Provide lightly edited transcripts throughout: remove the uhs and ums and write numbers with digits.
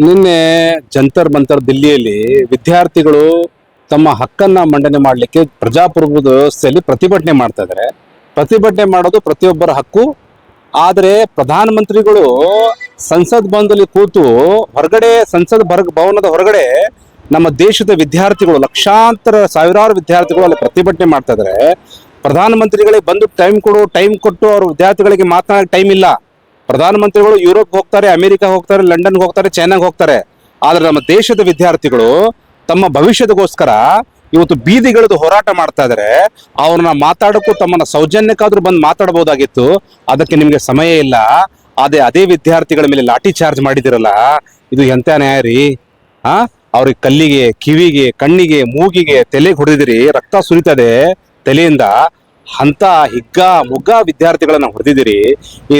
ನಿನ್ನೆ ಜಂತರ್ ಮಂತರ್ ದಿಲ್ಲಿಯಲ್ಲಿ ವಿದ್ಯಾರ್ಥಿಗಳು ತಮ್ಮ ಹಕ್ಕನ್ನ ಮಂಡನೆ ಮಾಡಲಿಕ್ಕೆ ಪ್ರಜಾಪ್ರಭುತ್ವ ವ್ಯವಸ್ಥೆಯಲ್ಲಿ ಪ್ರತಿಭಟನೆ ಮಾಡ್ತಾ ಇದ್ದಾರೆ. ಪ್ರತಿಭಟನೆ ಮಾಡೋದು ಪ್ರತಿಯೊಬ್ಬರ ಹಕ್ಕು. ಆದರೆ ಪ್ರಧಾನಮಂತ್ರಿಗಳು ಸಂಸತ್ ಭವನದಲ್ಲಿ ಕೂತು ಹೊರಗಡೆ ಸಂಸತ್ ಭವನದ ಹೊರಗಡೆ ನಮ್ಮ ದೇಶದ ವಿದ್ಯಾರ್ಥಿಗಳು ಲಕ್ಷಾಂತರ ಸಾವಿರಾರು ವಿದ್ಯಾರ್ಥಿಗಳು ಅಲ್ಲಿ ಪ್ರತಿಭಟನೆ ಮಾಡ್ತಾ ಇದ್ದಾರೆ. ಪ್ರಧಾನಮಂತ್ರಿಗಳಿಗೆ ಬಂದು ಟೈಮ್ ಕೊಟ್ಟು ಅವ್ರ ವಿದ್ಯಾರ್ಥಿಗಳಿಗೆ ಮಾತನಾಡಕ್ಕೆ ಟೈಮ್ ಇಲ್ಲ. ಪ್ರಧಾನಮಂತ್ರಿಗಳು ಯುರೋಪ್ ಹೋಗ್ತಾರೆ, ಅಮೆರಿಕ ಹೋಗ್ತಾರೆ, ಲಂಡನ್ ಹೋಗ್ತಾರೆ, ಚೈನಾಗ್ ಹೋಗ್ತಾರೆ. ಆದ್ರೆ ನಮ್ಮ ದೇಶದ ವಿದ್ಯಾರ್ಥಿಗಳು ತಮ್ಮ ಭವಿಷ್ಯದಗೋಸ್ಕರ ಇವತ್ತು ಬೀದಿಗಿಳಿದು ಹೋರಾಟ ಮಾಡ್ತಾ ಇದಾರೆ. ಅವ್ರನ್ನ ಮಾತಾಡಕ್ಕೂ ತಮ್ಮನ್ನ ಸೌಜನ್ಯಕ್ಕಾದ್ರೂ ಬಂದು ಮಾತಾಡಬಹುದಾಗಿತ್ತು. ಅದಕ್ಕೆ ನಿಮ್ಗೆ ಸಮಯ ಇಲ್ಲ. ಅದೇ ವಿದ್ಯಾರ್ಥಿಗಳ ಮೇಲೆ ಲಾಠಿ ಚಾರ್ಜ್ ಮಾಡಿದಿರಲ್ಲ, ಇದು ಎಂತ ನ್ಯಾಯ ರೀ? ಅವ್ರಿಗೆ ಕಲ್ಲಿಗೆ, ಕಿವಿಗೆ, ಕಣ್ಣಿಗೆ, ಮೂಗಿಗೆ, ತಲೆಗೆ ಹೊಡೆದಿರಿ, ರಕ್ತ ಸುರಿತದೆ ತಲೆಯಿಂದ. ಅಂತ ಮುಗ್ಗ ವಿದ್ಯಾರ್ಥಿಗಳನ್ನ ಹೊಡೆದಿದ್ದೀರಿ. ಈ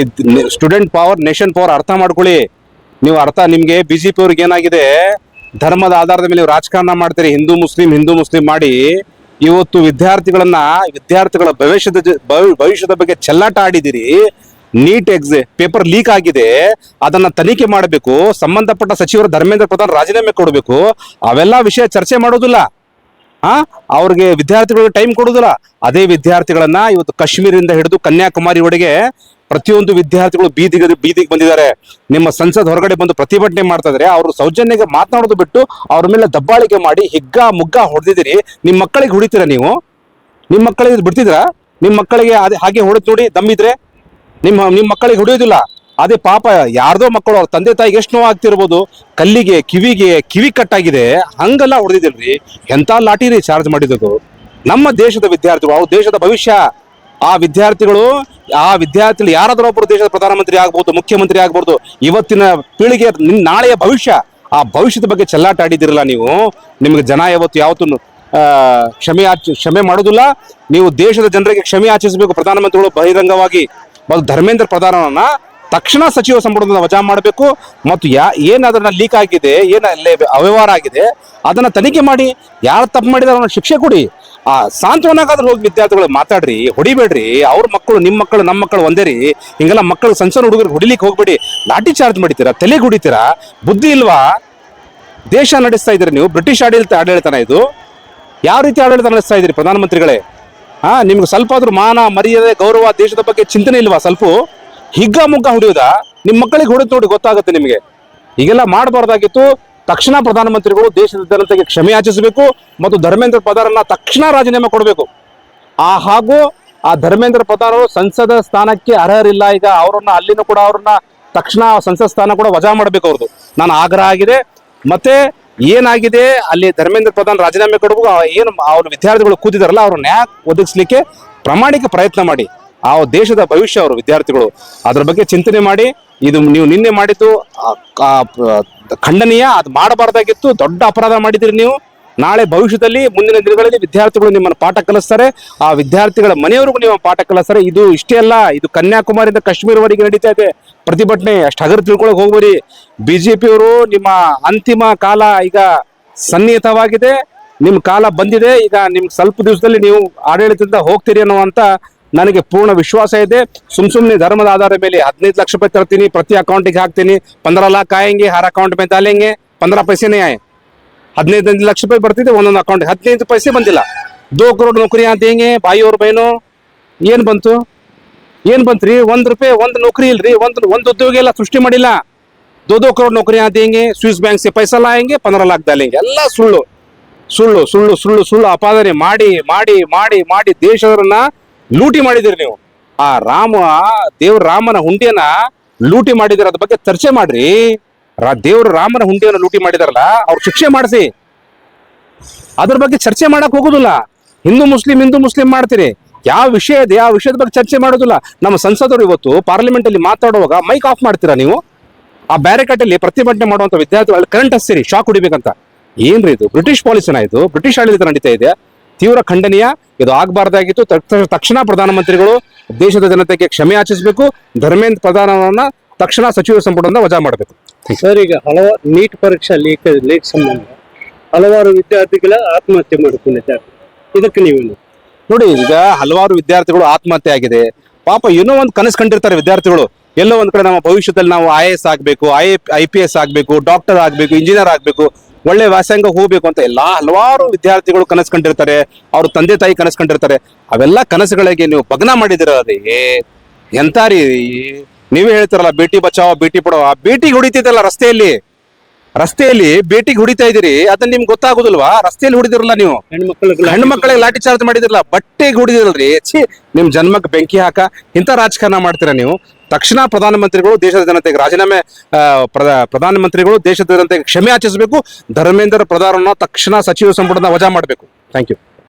ಸ್ಟೂಡೆಂಟ್ ಪವರ್, ನೇಷನ್ ಪವರ್ ಅರ್ಥ ಮಾಡ್ಕೊಳ್ಳಿ. ನೀವು ನಿಮ್ಗೆ ಬಿಜೆಪಿ ಅವ್ರಿಗೆ ಏನಾಗಿದೆ, ಧರ್ಮದ ಆಧಾರದ ಮೇಲೆ ರಾಜಕಾರಣ ಮಾಡ್ತೀರಿ. ಹಿಂದೂ ಮುಸ್ಲಿಂ ಮಾಡಿ ಇವತ್ತು ವಿದ್ಯಾರ್ಥಿಗಳ ಭವಿಷ್ಯದ ಬಗ್ಗೆ ಚೆಲ್ಲಾಟ ಆಡಿದಿರಿ. ನೀಟ್ ಪೇಪರ್ ಲೀಕ್ ಆಗಿದೆ, ಅದನ್ನ ತನಿಖೆ ಮಾಡಬೇಕು. ಸಂಬಂಧಪಟ್ಟ ಸಚಿವರು ಧರ್ಮೇಂದ್ರ ಪ್ರಧಾನ್ ರಾಜೀನಾಮೆ ಕೊಡಬೇಕು. ಅವೆಲ್ಲ ವಿಷಯ ಚರ್ಚೆ ಮಾಡೋದಿಲ್ಲ. ಅವ್ರಿಗೆ ವಿದ್ಯಾರ್ಥಿಗಳಿಗೆ ಟೈಮ್ ಕೊಡುದಿಲ್ಲ. ಅದೇ ವಿದ್ಯಾರ್ಥಿಗಳನ್ನ ಇವತ್ತು ಕಾಶ್ಮೀರದಿಂದ ಹಿಡಿದು ಕನ್ಯಾಕುಮಾರಿವರೆಗೆ ಪ್ರತಿಯೊಂದು ವಿದ್ಯಾರ್ಥಿಗಳು ಬೀದಿಗೆ ಬಂದಿದ್ದಾರೆ. ನಿಮ್ಮ ಸಂಸತ್ ಹೊರಗಡೆ ಬಂದು ಪ್ರತಿಭಟನೆ ಮಾಡ್ತಾ ಇದಾರೆ. ಅವರು ಸೌಜನ್ಯಗೆ ಮಾತನಾಡೋದು ಬಿಟ್ಟು ಅವ್ರ ಮೇಲೆ ದಬ್ಬಾಳಿಕೆ ಮಾಡಿ ಮುಗ್ಗ ಹೊಡೆದಿದ್ದೀರಿ. ನಿಮ್ಮ ಮಕ್ಕಳಿಗೆ ಹೊಡಿತೀರಾ ನೀವು? ನಿಮ್ಮ ಮಕ್ಕಳಿಗೆ ಬಿಡ್ತಿದ್ರಾ? ನಿಮ್ಮ ಮಕ್ಕಳಿಗೆ ಹಾಗೆ ಹೊಡೆದು ನೋಡಿ ದಮ್ಮಿದ್ರೆ ನಿಮ್ಮ ಮಕ್ಕಳಿಗೆ ಹೊಡೆಯೋದಿಲ್ಲ. ಅದೇ ಪಾಪ ಯಾರ್ದೋ ಮಕ್ಕಳು ಅವ್ರ ತಂದೆ ತಾಯಿಗೆ ಎಷ್ಟು ನೋವು ಆಗ್ತಿರ್ಬೋದು. ಕಲ್ಲಿಗೆ, ಕಿವಿ ಕಟ್ಟಾಗಿದೆ, ಹಂಗೆಲ್ಲ ಹೊಡೆದಿದ್ದಿಲ್ರಿ. ಎಂತ ಲಾಠಿ ರೀ ಚಾರ್ಜ್ ಮಾಡಿದ್ದು. ನಮ್ಮ ದೇಶದ ವಿದ್ಯಾರ್ಥಿಗಳು, ಅವ್ರ ದೇಶದ ಭವಿಷ್ಯ. ಆ ವಿದ್ಯಾರ್ಥಿಗಳು ಯಾರಾದ್ರೂ ಒಬ್ಬರು ದೇಶದ ಪ್ರಧಾನಮಂತ್ರಿ ಆಗ್ಬೋದು, ಮುಖ್ಯಮಂತ್ರಿ ಆಗ್ಬೋದು. ಇವತ್ತಿನ ಪೀಳಿಗೆ ನಾಳೆಯ ಭವಿಷ್ಯ. ಆ ಭವಿಷ್ಯದ ಬಗ್ಗೆ ಚೆಲ್ಲಾಟ ಆಡಿದಿರಲ್ಲ ನೀವು. ನಿಮ್ಗೆ ಜನ ಯಾವತ್ತು ಕ್ಷಮೆ ಮಾಡೋದಿಲ್ಲ. ನೀವು ದೇಶದ ಜನರಿಗೆ ಕ್ಷಮೆ ಯಾಚಿಸಬೇಕು. ಪ್ರಧಾನಮಂತ್ರಿಗಳು ಬಹಿರಂಗವಾಗಿ ಧರ್ಮೇಂದ್ರ ಪ್ರಧಾನವನ್ನ ತಕ್ಷಣ ಸಚಿವ ಸಂಪುಟದಿಂದ ವಜಾ ಮಾಡಬೇಕು. ಮತ್ತು ಏನಾದ್ರನ್ನ ಲೀಕ್ ಆಗಿದೆ, ಅವ್ಯವಹಾರ ಆಗಿದೆ, ಅದನ್ನ ತನಿಖೆ ಮಾಡಿ. ಯಾರು ತಪ್ಪು ಮಾಡಿದಾರೆ ಅವ್ರನ್ನ ಶಿಕ್ಷೆ ಕೊಡಿ. ಸಾಂತ್ವನಾಗಾದ್ರೂ ಹೋಗಿ ವಿದ್ಯಾರ್ಥಿಗಳು ಮಾತಾಡ್ರಿ, ಹೊಡಿಬೇಡ್ರಿ. ಅವ್ರ ಮಕ್ಕಳು, ನಿಮ್ಮ ಮಕ್ಕಳು, ನಮ್ಮ ಮಕ್ಕಳು ಒಂದೇ ರೀ. ಹಿಂಗೆಲ್ಲ ಮಕ್ಕಳು, ಸಣ್ಣ ಹುಡುಗರಿಗೆ ಹೊಡಿಲಿಕ್ಕೆ ಹೋಗ್ಬೇಡಿ. ಲಾಠಿ ಚಾರ್ಜ್ ಮಾಡಿತೀರಾ, ತಲೆಗೆ ಹೊಡಿತೀರಾ. ಬುದ್ಧಿ ಇಲ್ವಾ? ದೇಶ ನಡೆಸ್ತಾ ಇದ್ದೀರಿ ನೀವು. ಬ್ರಿಟಿಷ್ ಆಡಳಿತನ ಇದು? ಯಾವ ರೀತಿ ಆಡಳಿತ ನಡೆಸ್ತಾ ಇದ್ದೀರಿ ಪ್ರಧಾನಮಂತ್ರಿಗಳೇ? ನಿಮ್ಗೆ ಸ್ವಲ್ಪ ಆದ್ರೂ ಮಾನ, ಮರ್ಯಾದೆ, ಗೌರವ, ದೇಶದ ಬಗ್ಗೆ ಚಿಂತನೆ ಇಲ್ವಾ? ಸ್ವಲ್ಪ ಮುಗ್ಗ ಹೊಡೆಯುವುದಾ? ನಿಮ್ಮ ಮಕ್ಕಳಿಗೆ ಹೊಡೆದು ನೋಡಿ ಗೊತ್ತಾಗುತ್ತೆ ನಿಮಗೆ. ಈಗೆಲ್ಲ ಮಾಡಬಾರ್ದಾಗಿತ್ತು. ತಕ್ಷಣ ಪ್ರಧಾನಮಂತ್ರಿಗಳು ದೇಶದ ಜನತೆಗೆ ಕ್ಷಮೆ ಯಾಚಿಸಬೇಕು ಮತ್ತು ಧರ್ಮೇಂದ್ರ ಪ್ರಧಾನನ್ನ ತಕ್ಷಣ ರಾಜೀನಾಮೆ ಕೊಡಬೇಕು. ಹಾಗೂ ಆ ಧರ್ಮೇಂದ್ರ ಪ್ರಧಾನ್ ಅವರು ಸಂಸದ ಸ್ಥಾನಕ್ಕೆ ಅರ್ಹರಿಲ್ಲ. ಈಗ ಅಲ್ಲಿನೂ ಕೂಡ ಅವ್ರನ್ನ ತಕ್ಷಣ ಸಂಸತ್ ಸ್ಥಾನ ಕೂಡ ವಜಾ ಮಾಡಬೇಕು. ಅವ್ರದ್ದು ನಾನು ಆಗ್ರಹ ಆಗಿದೆ. ಮತ್ತೆ ಏನಾಗಿದೆ ಅಲ್ಲಿ ಧರ್ಮೇಂದ್ರ ಪ್ರಧಾನ್ ರಾಜೀನಾಮೆ ಕೊಡಬೇಕು. ಅವ್ರ ವಿದ್ಯಾರ್ಥಿಗಳು ಕೂತಿದಾರಲ್ಲ, ಅವ್ರ ನ್ಯಾಯ ಒದಗಿಸ್ಲಿಕ್ಕೆ ಪ್ರಾಮಾಣಿಕ ಪ್ರಯತ್ನ ಮಾಡಿ. ಆ ದೇಶದ ಭವಿಷ್ಯ ಅವರು ವಿದ್ಯಾರ್ಥಿಗಳು. ಅದ್ರ ಬಗ್ಗೆ ಚಿಂತನೆ ಮಾಡಿ. ಇದು ನೀವು ನಿನ್ನೆ ಮಾಡಿದ್ದು ಖಂಡನೀಯ. ಅದು ಮಾಡಬಾರ್ದಾಗಿತ್ತು. ದೊಡ್ಡ ಅಪರಾಧ ಮಾಡಿದಿರಿ ನೀವು. ನಾಳೆ ಭವಿಷ್ಯದಲ್ಲಿ, ಮುಂದಿನ ದಿನಗಳಲ್ಲಿ ವಿದ್ಯಾರ್ಥಿಗಳು ನಿಮ್ಮನ್ನು ಪಾಠ ಕಲಿಸ್ತಾರೆ. ಆ ವಿದ್ಯಾರ್ಥಿಗಳ ಮನೆಯವರಿಗೂ ನೀವು ಪಾಠ ಕಲಿಸ್ತಾರೆ. ಇದು ಇಷ್ಟೇ ಅಲ್ಲ, ಇದು ಕನ್ಯಾಕುಮಾರಿಯಿಂದ ಕಾಶ್ಮೀರವರೆಗೆ ನಡೀತಾ ಇದೆ ಪ್ರತಿಭಟನೆ. ಅಷ್ಟು ಹಗರು ತಿಳ್ಕೊಳಕ್ ಹೋಗ್ಬೇಡಿ. ಬಿಜೆಪಿಯವರು ನಿಮ್ಮ ಅಂತಿಮ ಕಾಲ ಈಗ ಸನ್ನಿಹಿತವಾಗಿದೆ. ನಿಮ್ ಕಾಲ ಬಂದಿದೆ. ಈಗ ನಿಮ್ಗೆ ಸ್ವಲ್ಪ ದಿವಸದಲ್ಲಿ ನೀವು ಆಡಳಿತದಿಂದ ಹೋಗ್ತೀರಿ ಅನ್ನುವಂತ ನನಗೆ ಪೂರ್ಣ ವಿಶ್ವಾಸ ಇದೆ. ಸುಮ್ನೆ ಧರ್ಮದ ಆಧಾರದ ಮೇಲೆ 15 ಲಕ್ಷ ರೂಪಾಯಿ ತರ್ತೀನಿ, ಪ್ರತಿ ಅಕೌಂಟಿಗೆ ಹಾಕ್ತೀನಿ, 15 लाख आएंगे, हर अकाउंट में डालेंगे, 15 पैसे नहीं आए. 15 ಲಕ್ಷ ರೂಪಾಯಿ ಬರ್ತಿದೆ ಒಂದೊಂದು ಅಕೌಂಟ್, 15 पैसे ಬಂದಿಲ್ಲ. 2 करोड़ ನೌಕರಿಯಾ ದೇಂಗೆ ಭಾಯಿ ಅವ್ರ ಬೈನೋ. ಏನ್ ಬಂತ್ರಿ? 1 ರೂಪಾಯಿ ಒಂದು ನೌಕರಿ ಇಲ್ರಿ. ಒಂದು ಉದ್ಯೋಗ ಎಲ್ಲ ಸೃಷ್ಟಿ ಮಾಡಿಲ್ಲ. 2 करोड़ ನೌಕರಿಯಾ ದೇಂಗೆ, ಸ್ವಿಸ್ ಬ್ಯಾಂಕ್ ಸೆ ಪೈಸಾ ಲಾಯಂಗೆ, 15 लाख डालेंगे. ಎಲ್ಲ ಸುಳ್ಳು ಅಪಾದನೆ ಮಾಡಿ ದೇಶವರನ್ನ ಲೂಟಿ ಮಾಡಿದಿರಿ ನೀವು. ದೇವ್ರ ರಾಮನ ಹುಂಡಿಯನ್ನ ಲೂಟಿ ಮಾಡಿದಿರ. ಅದ್ರ ಬಗ್ಗೆ ಚರ್ಚೆ ಮಾಡ್ರಿ. ದೇವ್ರ ರಾಮನ ಹುಂಡಿಯನ್ನು ಲೂಟಿ ಮಾಡಿದಾರಲ್ಲ, ಅವ್ರ ಶಿಕ್ಷೆ ಮಾಡಿಸಿ. ಅದ್ರ ಬಗ್ಗೆ ಚರ್ಚೆ ಮಾಡಕ್ ಹೋಗುದಿಲ್ಲ. ಹಿಂದೂ ಮುಸ್ಲಿಂ ಮಾಡ್ತೀರಿ. ಯಾವ ವಿಷಯ ಇದೆ, ಆ ವಿಷಯದ ಬಗ್ಗೆ ಚರ್ಚೆ ಮಾಡೋದಿಲ್ಲ. ನಮ್ಮ ಸಂಸದರು ಇವತ್ತು ಪಾರ್ಲಿಮೆಂಟ್ ಅಲ್ಲಿ ಮಾತಾಡುವಾಗ ಮೈಕ್ ಆಫ್ ಮಾಡ್ತೀರಾ ನೀವು? ಆ ಬ್ಯಾರಿಕೇಡ್ ಪ್ರತಿಭಟನೆ ಮಾಡುವಂತ ವಿದ್ಯಾರ್ಥಿಗಳು ಕರೆಂಟ್ ಹಚ್ಚಿರಿ, ಶಾಕ್ ಹೊಡಿಬೇಕಂತ. ಏನ್ರಿ ಇದು? ಬ್ರಿಟಿಷ್ ಪಾಲಿಸಿನ ಇದು? ಬ್ರಿಟಿಷ್ ಆಡಳಿತ ನಡೀತಾ ಇದೆ. ತೀವ್ರ ಖಂಡನೀಯ. ಇದು ಆಗಬಾರ್ದಾಗಿತ್ತು. ತಕ್ಷಣ ಪ್ರಧಾನಮಂತ್ರಿಗಳು ದೇಶದ ಜನತೆಗೆ ಕ್ಷಮೆ ಯಾಚಿಸಬೇಕು. ಧರ್ಮೇಂದ್ರ ಪ್ರಧಾನವನ್ನ ತಕ್ಷಣ ಸಚಿವ ಸಂಪುಟದಿಂದ ವಜಾ ಮಾಡಬೇಕು. ಸರ್, ಈಗ ಹಲವಾರು ನೀಟ್ ಪರೀಕ್ಷಾ ಲೀಕ್ ಸಂಬಂಧ ಹಲವಾರು ವಿದ್ಯಾರ್ಥಿಗಳ ಆತ್ಮಹತ್ಯೆ ಮಾಡಿಕೊಂಡಿದ್ದಾರೆ. ಇದಕ್ಕೆ ನೀವೇನು ನೋಡಿ? ಈಗ ಹಲವಾರು ವಿದ್ಯಾರ್ಥಿಗಳು ಆತ್ಮಹತ್ಯೆ ಆಗಿದೆ. ಪಾಪ ಏನೋ ಒಂದು ಕನಸು ಕಂಡಿರ್ತಾರೆ ವಿದ್ಯಾರ್ಥಿಗಳು. ಎಲ್ಲೋ ಒಂದ್ ಕಡೆ ನಮ್ಮ ಭವಿಷ್ಯದಲ್ಲಿ ನಾವು IAS ಆಗ್ಬೇಕು, IPS ಆಗ್ಬೇಕು, ಡಾಕ್ಟರ್ ಆಗ್ಬೇಕು, ಇಂಜಿನಿಯರ್ ಆಗ್ಬೇಕು, ಒಳ್ಳೆ ವ್ಯಾಸಂಗ ಹೋಗ್ಬೇಕು ಅಂತ ಹಲವಾರು ವಿದ್ಯಾರ್ಥಿಗಳು ಕನಸು ಕಂಡಿರ್ತಾರೆ. ಅವ್ರ ತಂದೆ ತಾಯಿ ಕನಸು ಕಂಡಿರ್ತಾರೆ. ಅವೆಲ್ಲ ಕನಸುಗಳಿಗೆ ನೀವು ಭಗ್ನ ಮಾಡಿದಿರ ಎಂತ ರೀ? ನೀವೇ ಹೇಳ್ತಾರಲ್ಲ ಬೇಟಿ ಬಚಾವೋ ಬೇಟಿ ಪಡಾವೋ, ಆ ಬೇಟಿಗೆ ಹೊಡಿತಿದ್ದಲ್ಲ ರಸ್ತೆಯಲ್ಲಿ ಬೇಟಿಗೆ ಹೊಡಿತಾ ಇದೀರಿ, ಅದನ್ನ ನಿಮ್ಗೆ ಗೊತ್ತಾಗುದಿಲ್ವಾ? ರಸ್ತೆಯಲ್ಲಿ ಹೊಡಿದಿರಲ್ಲ ನೀವು, ಹೆಣ್ಣು ಮಕ್ಕಳಿಗೆ ಲಾಠಿ ಚಾರ್ಜ್ ಮಾಡಿದಿರಲ್ಲ, ಬಟ್ಟೆಗೆ ಹೊಡಿದಿರಲ್ರಿ. ನಿಮ್ ಜನ್ಮಕ್ಕೆ ಬೆಂಕಿ ಹಾಕ ಇಂಥ ರಾಜಕಾರಣ ಮಾಡ್ತೀರಾ ನೀವು? ತಕ್ಷಣ ಪ್ರಧಾನಮಂತ್ರಿಗಳು ದೇಶದ ಜನತೆಗೆ ರಾಜೀನಾಮೆ, ಪ್ರಧಾನಮಂತ್ರಿಗಳು ದೇಶದ ಜನತೆಗೆ ಕ್ಷಮೆ ಯಾಚಿಸಬೇಕು. ಧರ್ಮೇಂದ್ರ ಪ್ರಧಾನನ್ನ ತಕ್ಷಣ ಸಚಿವ ಸಂಪುಟದ ವಜಾ ಮಾಡಬೇಕು. Thank you.